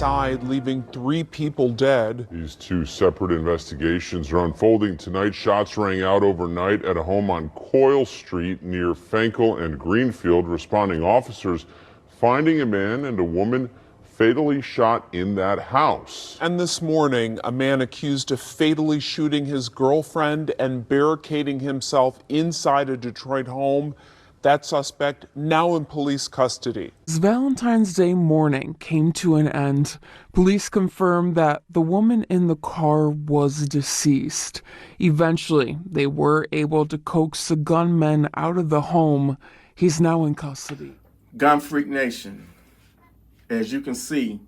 inside, leaving 3 people dead. These 2 separate investigations are unfolding tonight. Shots rang out overnight at a home on Coyle Street near Fenkel and Greenfield. Responding officers finding a man and a woman fatally shot in that house. And this morning, a man accused of fatally shooting his girlfriend and barricading himself inside a Detroit home. That suspect now in police custody. As Valentine's Day morning came to an end, police confirmed that the woman in the car was deceased. Eventually, they were able to coax the gunman out of the home. He's now in custody. Gunfreak Nation, as you can see,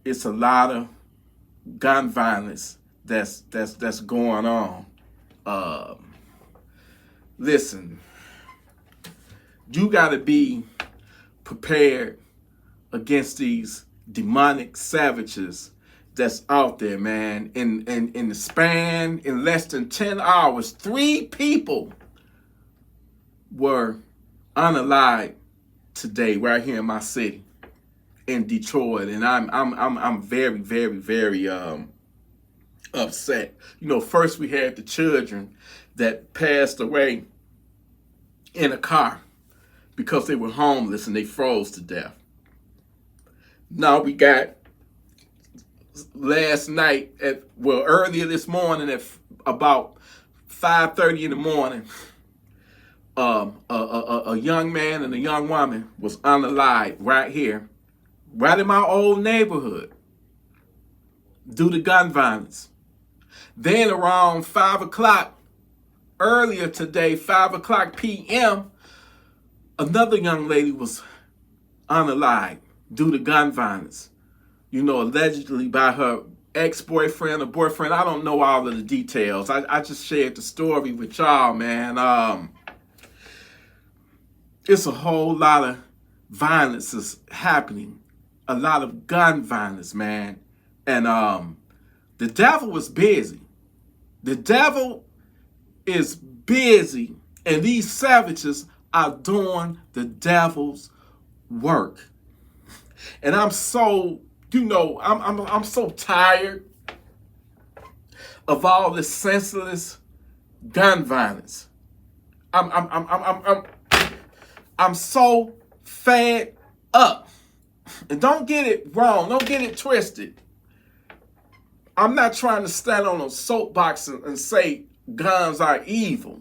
it's a lot of gun violence that's going on. Listen, you got to be prepared against these demonic savages that's out there, man. In the span, in less than 10 hours, 3 people were unalived today, right here in my city, in Detroit, and I'm very, very, very upset. You know, first we had the children that passed away in a car because they were homeless and they froze to death. Now we got last night earlier this morning at about 5:30 in the morning, a young man and a young woman was unalived right here, right in my old neighborhood, due to gun violence. Then around 5 o'clock earlier today, 5 o'clock p.m., another young lady was unalived due to gun violence. You know, allegedly by her ex-boyfriend or boyfriend. I don't know all of the details. I just shared the story with y'all, man. It's a whole lot of violence is happening. A lot of gun violence, man. And the devil is busy. The devil is busy. And these savages are doing the devil's work. And I'm so, I'm so tired of all this senseless gun violence. I'm so fed up. And don't get it wrong. Don't get it twisted. I'm not trying to stand on a soapbox and say guns are evil.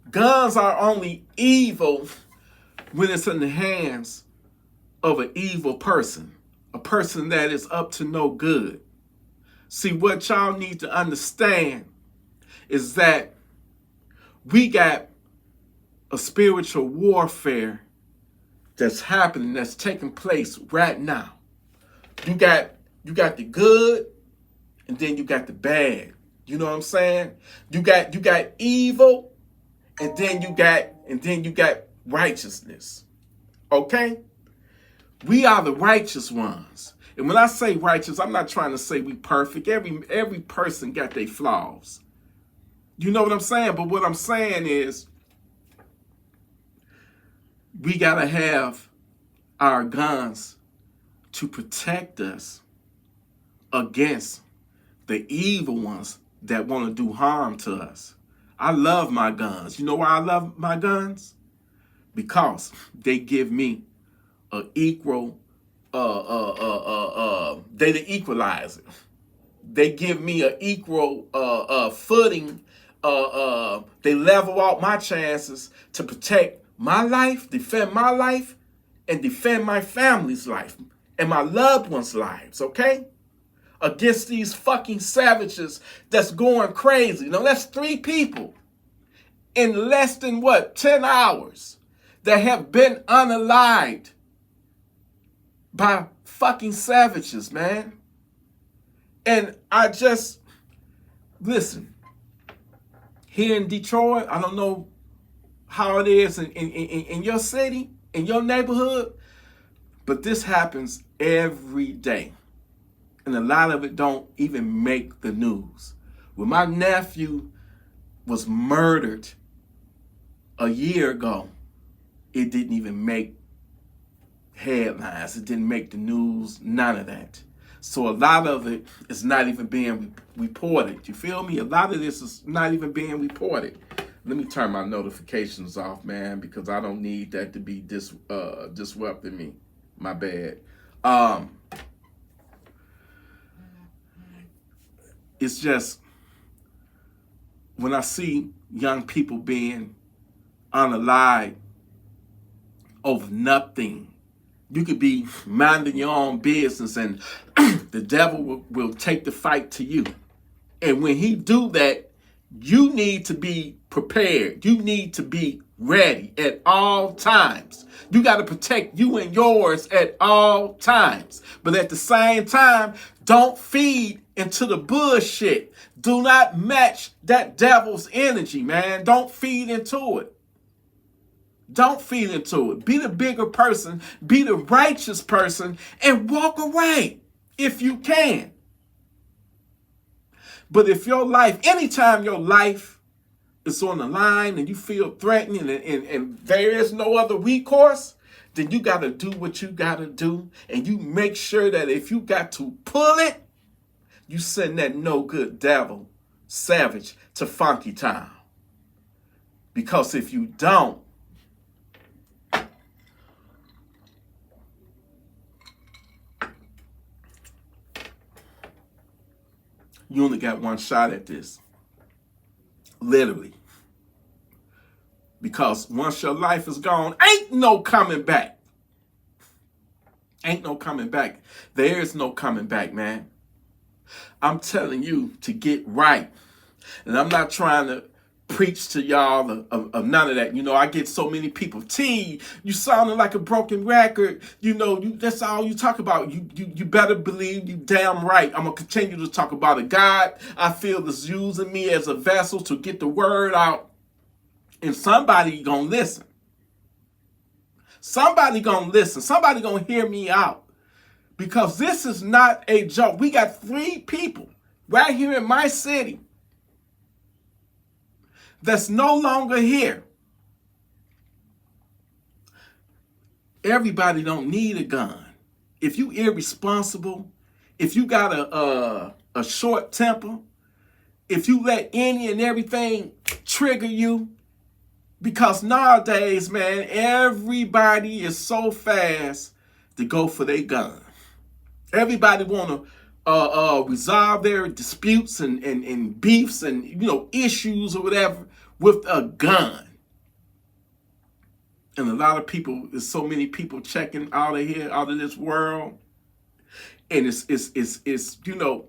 Guns are only evil when it's in the hands of an evil person. A person that is up to no good. See, what y'all need to understand is that we got a spiritual warfare that's happening, that's taking place right now. You got the good, and then you got the bad. You know what I'm saying? You got evil, and then you got righteousness. Okay? We are the righteous ones. And when I say righteous, I'm not trying to say we perfect. Every person got their flaws. You know what I'm saying? But what I'm saying is we got to have our guns to protect us against the evil ones that want to do harm to us. I love my guns. You know why I love my guns? Because they give me an equal, they the equalizer. They give me an equal footing. They level out my chances to protect my life, defend my life, and defend my family's life and my loved ones' lives, okay? Against these fucking savages that's going crazy. Now, that's 3 people in less than, 10 hours that have been unalived by fucking savages, man. And listen, here in Detroit, I don't know how it is in your city, in your neighborhood, but this happens every day. And a lot of it don't even make the news. When my nephew was murdered a year ago, it didn't even make headlines. It didn't make the news, none of that. So a lot of it is not even being reported. You feel me? A lot of this is not even being reported. Let me turn my notifications off, man, because I don't need that to be disrupting me. My bad. It's just when I see young people being unalived over nothing, you could be minding your own business and the devil will take the fight to you. And when he do that, you need to be prepared. You need to be ready at all times. You got to protect you and yours at all times. But at the same time, don't feed into the bullshit. Do not match that devil's energy, man. Don't feed into it. Don't feed into it. Be the bigger person, be the righteous person, and walk away if you can. But if your life, anytime your life is on the line and you feel threatened and there is no other recourse, then you got to do what you got to do. And you make sure that if you got to pull it, you send that no good devil, savage, to Funky Town. Because if you don't, you only got one shot at this. Literally. Because once your life is gone, ain't no coming back. Ain't no coming back. There is no coming back, man. I'm telling you to get right. And I'm not trying to preach to y'all of none of that. You know, I get so many people, T, you sounding like a broken record. You know, that's all you talk about. You better believe you damn right. I'm going to continue to talk about it. God, I feel, is using me as a vessel to get the word out. And somebody going to listen. Somebody going to listen. Somebody going to hear me out. Because this is not a joke. We got 3 people right here in my city that's no longer here. Everybody don't need a gun. If you irresponsible, if you got a short temper, if you let any and everything trigger you, because nowadays, man, everybody is so fast to go for their gun. Everybody want to resolve their disputes and beefs and, you know, issues or whatever with a gun. And a lot of people, there's so many people checking out of here, out of this world. And it's you know,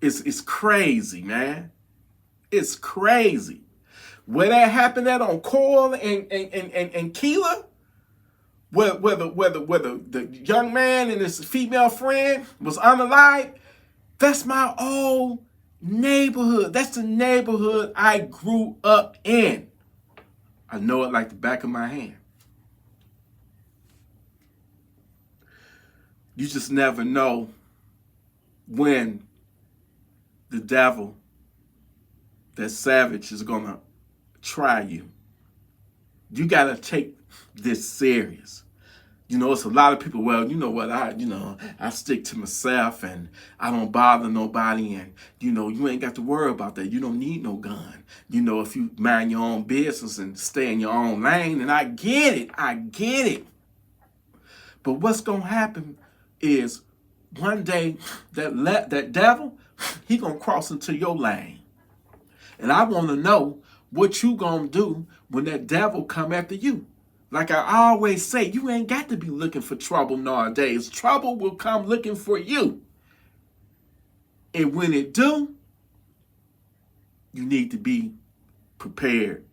it's crazy, man. It's crazy. Where that happened at on Coyle and Keeler, where the young man and his female friend was unalived, that's my old neighborhood. That's the neighborhood I grew up in. I know it like the back of my hand. You just never know when the devil, that savage, is going to try you. You got to take this serious. You know, it's a lot of people, well, you know what, I stick to myself and I don't bother nobody, and, you know, you ain't got to worry about that. You don't need no gun. You know, if you mind your own business and stay in your own lane, and I get it. But what's going to happen is one day that devil, he going to cross into your lane. And I want to know what you going to do when that devil come after you. Like I always say, you ain't got to be looking for trouble nowadays. Trouble will come looking for you. And when it do, you need to be prepared.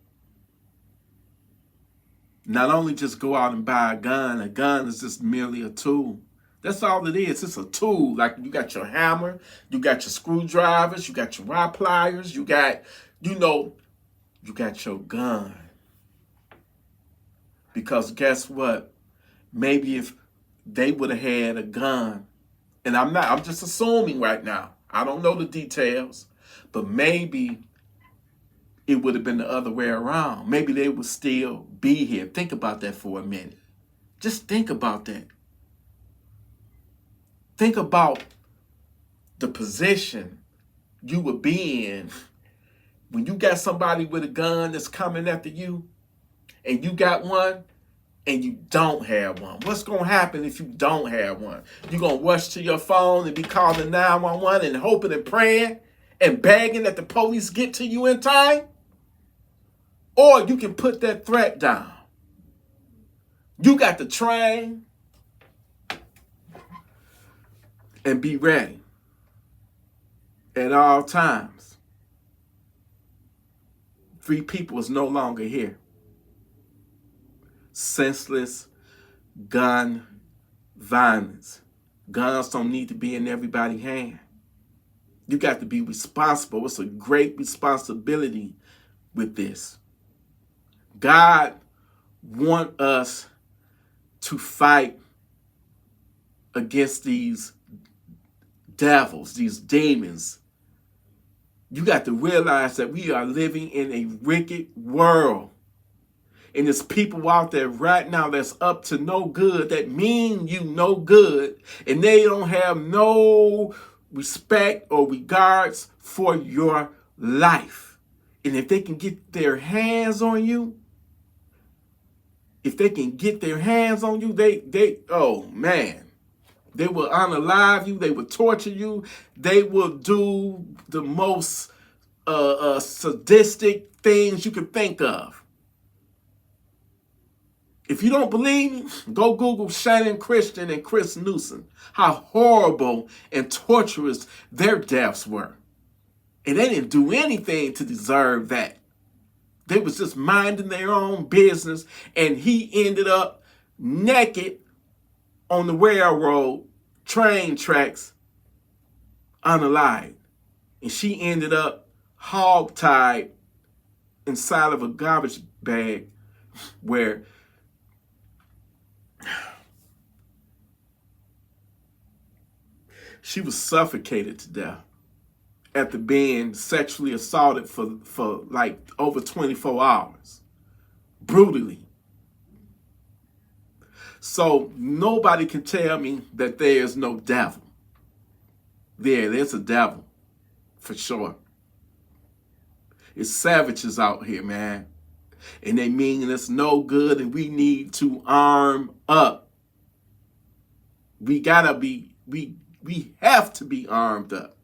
Not only just go out and buy a gun. A gun is just merely a tool. That's all it is. It's a tool. Like you got your hammer, you got your screwdrivers, you got your rod pliers, you got, you got your gun. Because guess what? Maybe if they would have had a gun, and I'm just assuming right now. I don't know the details, but maybe it would have been the other way around. Maybe they would still be here. Think about that for a minute. Just think about that. Think about the position you would be in when you got somebody with a gun that's coming after you, and you got one, and you don't have one. What's going to happen if you don't have one? You're going to rush to your phone and be calling 911 and hoping and praying and begging that the police get to you in time? Or you can put that threat down. You got to train and be ready at all times. Free people is no longer here. Senseless gun violence. Guns don't need to be in everybody's hand. You got to be responsible. It's a great responsibility with this. God wants us to fight against these devils, these demons. You got to realize that we are living in a wicked world. And there's people out there right now that's up to no good, that mean you no good, and they don't have no respect or regards for your life. And if they can get their hands on you, oh man, they will unalive you, they will torture you, they will do the most sadistic things you can think of. If you don't believe me, go Google Shannon Christian and Chris Newsom, how horrible and torturous their deaths were. And they didn't do anything to deserve that. They was just minding their own business, and he ended up naked on the railroad train tracks, unalive. And she ended up hog-tied inside of a garbage bag where she was suffocated to death after being sexually assaulted for like over 24 hours. Brutally. So nobody can tell me that there is no devil. There's a devil, for sure. It's savages out here, man. And they mean us no good, and we need to arm up. We have to be armed up.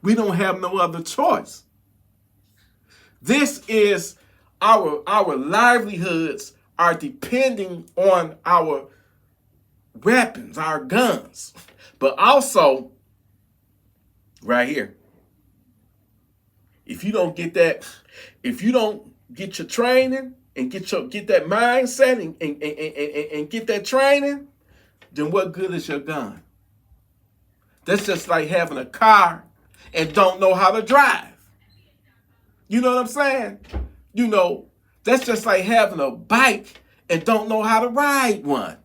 We don't have no other choice. This is our livelihoods are depending on our weapons, our guns. But also, right here, if you don't get your training and get that mindset and get that training, then what good is your gun? That's just like having a car and don't know how to drive. You know what I'm saying? You know, that's just like having a bike and don't know how to ride one.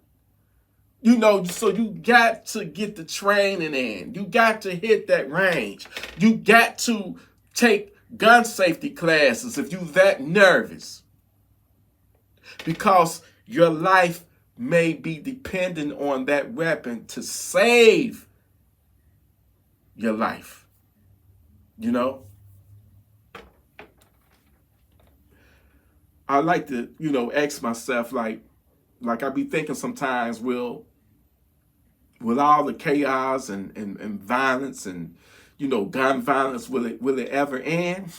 You know, so you got to get the training in. You got to hit that range. You got to take gun safety classes if you're that nervous. Because your life may be dependent on that weapon to save your life. You know? I like to, ask myself, like I be thinking sometimes, will all the chaos and violence and, gun violence, will it ever end?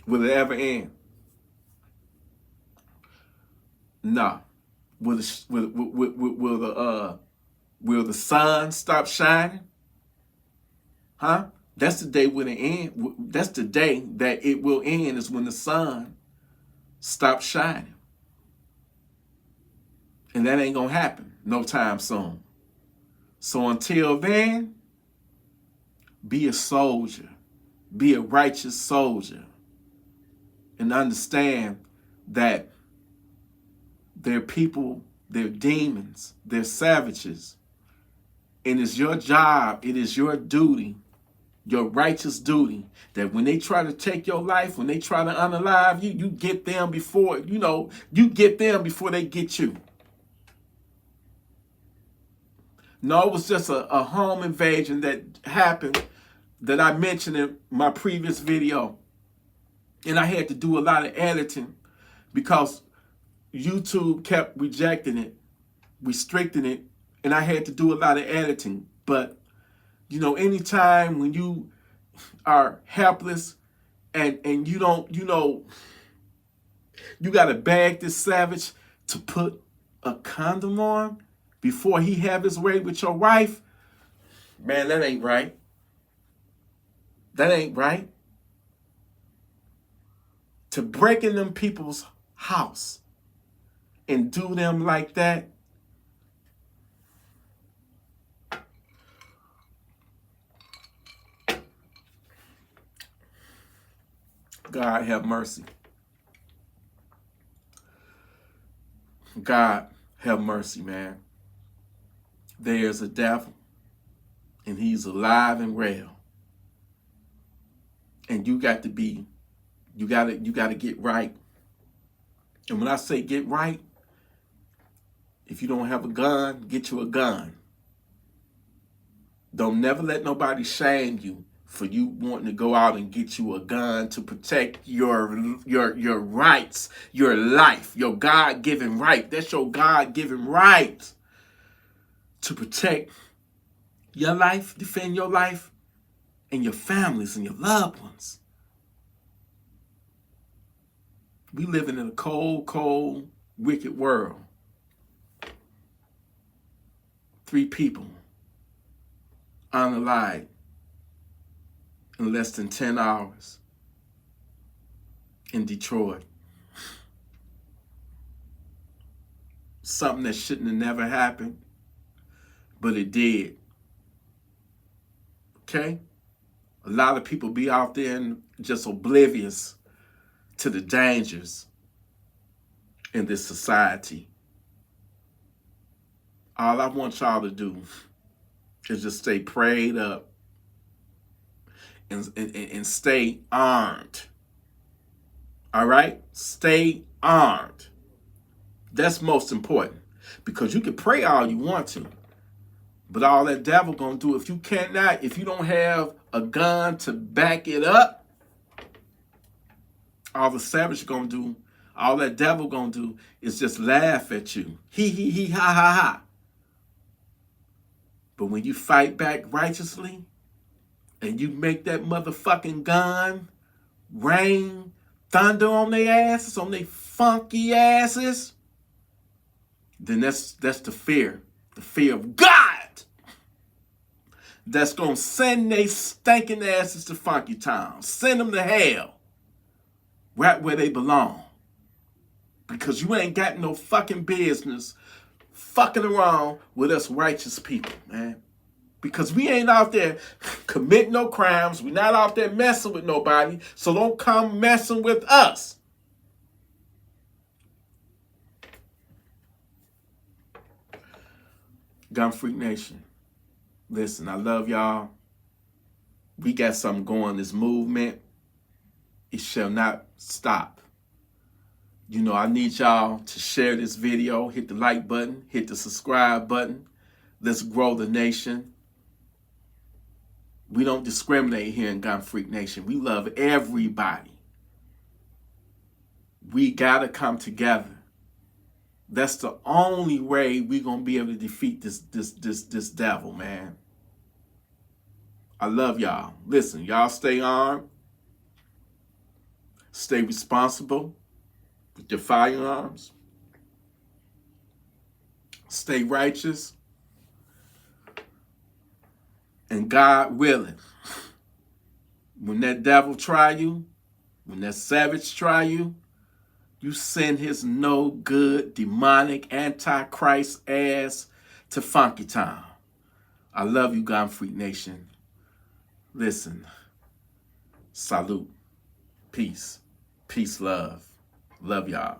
Will it ever end? No. Will the sun stop shining? Huh? That's the day when it end. That's the day that it will end, is when the sun stops shining. And that ain't gonna happen no time soon. So until then, be a soldier. Be a righteous soldier. And understand that they're people, they're demons, they're savages. And it's your job, it is your duty your righteous duty, that when they try to take your life, when they try to unalive you, you get them before, you get them before they get you. No, it was just a home invasion that happened that I mentioned in my previous video. And I had to do a lot of editing because YouTube kept rejecting it, restricting it, and I had to do a lot of editing. But, anytime when you are helpless and you don't, you got to beg this savage to put a condom on before he have his way with your wife, man, that ain't right. That ain't right. To break in them people's house and do them like that, God have mercy. God have mercy, man. There's a devil, and he's alive and well. And you got to get right. And when I say get right, if you don't have a gun, get you a gun. Don't never let nobody shame you for you wanting to go out and get you a gun to protect your rights, your life, your God-given right. That's your God-given right to protect your life, defend your life, and your families and your loved ones. We living in a cold, cold, wicked world. 3 people unalived in less than 10 hours in Detroit. Something that shouldn't have never happened, but it did. Okay? A lot of people be out there and just oblivious to the dangers in this society. All I want y'all to do is just stay prayed up and stay armed. All right? Stay armed. That's most important, because you can pray all you want to, but all that devil gonna do, if you don't have a gun to back it up, all the savage gonna do, all that devil gonna do is just laugh at you. He, ha, ha, ha. But when you fight back righteously and you make that motherfucking gun rain thunder on their asses, on their funky asses, then that's the fear of God that's gonna send they stinking asses to Funky Town, send them to hell, right where they belong, because you ain't got no fucking business fucking around with us righteous people, man. Because we ain't out there committing no crimes. We're not out there messing with nobody. So don't come messing with us. Gun Freak Nation, listen, I love y'all. We got something going, this movement. It shall not stop. I need y'all to share this video, hit the like button, hit the subscribe button. Let's grow the nation. We don't discriminate here in Gun Freak Nation. We love everybody. We gotta come together. That's the only way we're gonna be able to defeat this devil, man. I love y'all. Listen, y'all stay armed. Stay responsible with your firearms. Stay righteous. And God willing, when that devil try you, when that savage try you, you send his no good, demonic, antichrist ass to Funky Town. I love you, Gun Freak Nation. Listen, salute, peace, love. Love y'all.